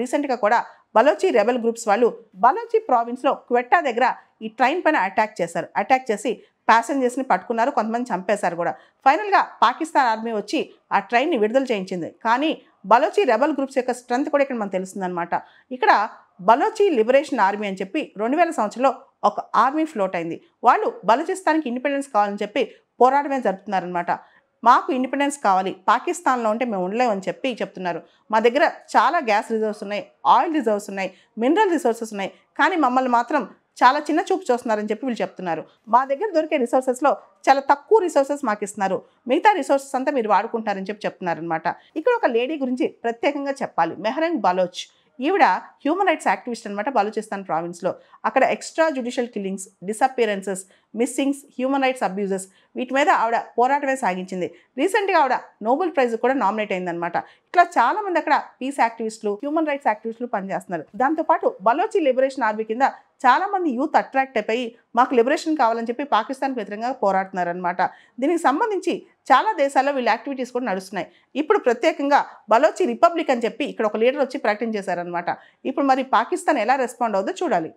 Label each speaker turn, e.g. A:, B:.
A: రీసెంట్గా కూడా Balochi rebel groups వాళ్ళు బలోచి ప్రావిన్స్లో క్వెట్టా దగ్గర ఈ ట్రైన్ పైన అటాక్ చేశారు. అటాక్ చేసి ప్యాసింజర్స్ని పట్టుకున్నారు, కొంతమంది చంపేశారు కూడా. ఫైనల్గా పాకిస్తాన్ ఆర్మీ వచ్చి ఆ ట్రైన్ని విడుదల చేయించింది. కానీ బలోచి రెబెల్ గ్రూప్స్ యొక్క స్ట్రెంత్ కూడా ఇక్కడ మనకు తెలుస్తుందన్నమాట. ఇక్కడ బలోచి లిబరేషన్ ఆర్మీ అని చెప్పి 2000 సంవత్సరంలో ఒక ఆర్మీ ఫ్లోట్ అయింది. వాళ్ళు బలూచిస్తాన్కి ఇండిపెండెన్స్ కావాలని చెప్పి పోరాటమే జరుపుతున్నారనమాట. మాకు ఇండిపెండెన్స్ కావాలి, పాకిస్తాన్లో ఉంటే మేము ఉండలేమని చెప్పి చెప్తున్నారు. మా దగ్గర చాలా గ్యాస్ రిజర్వ్స్ ఉన్నాయి, ఆయిల్ రిజర్వ్స్ ఉన్నాయి, మినరల్ రిసోర్సెస్ ఉన్నాయి, కానీ మమ్మల్ని మాత్రం చాలా చిన్న చూపు చూస్తున్నారని చెప్పి వీళ్ళు చెప్తున్నారు. మా దగ్గర దొరికే రిసోర్సెస్లో చాలా తక్కువ రిసోర్సెస్ మాకు ఇస్తున్నారు, మిగతా రిసోర్సెస్ అంతా మీరు వాడుకుంటారని చెప్పి చెప్తున్నారనమాట. ఇక్కడ ఒక లేడీ గురించి ప్రత్యేకంగా చెప్పాలి, మెహరంగ్ బలోచ్. ఈవిడ హ్యూమన్ రైట్స్ యాక్టివిస్ట్ అనమాట. బలూచిస్తాన్ ప్రావిన్స్లో అక్కడ extra judicial killings, disappearances, missings, human rights abuses వీటి మీద ఆవిడ పోరాటమే సాగించింది. రీసెంట్గా ఆవిడ నోబెల్ ప్రైజ్ కూడా నామినేట్ అయిందనమాట. ఇట్లా చాలామంది అక్కడ పీస్ యాక్టివిస్టులు, హ్యూమన్ రైట్స్ యాక్టివిస్టులు పనిచేస్తున్నారు. దాంతోపాటు బలోచి లిబరేషన్ ఆర్మీ కింద చాలామంది యూత్ అట్రాక్ట్ అయిపోయి మాకు లిబరేషన్ కావాలని చెప్పి పాకిస్తాన్కి వ్యతిరేకంగా పోరాడుతున్నారనమాట. దీనికి సంబంధించి చాలా దేశాల్లో వీళ్ళ యాక్టివిటీస్ కూడా నడుస్తున్నాయి. ఇప్పుడు ప్రత్యేకంగా బలోచి రిపబ్లిక్ అని చెప్పి ఇక్కడ ఒక లీడర్ వచ్చి ప్రకటన చేశారనమాట. ఇప్పుడు మరి పాకిస్తాన్ ఎలా రెస్పాండ్ అవుతుందో చూడాలి.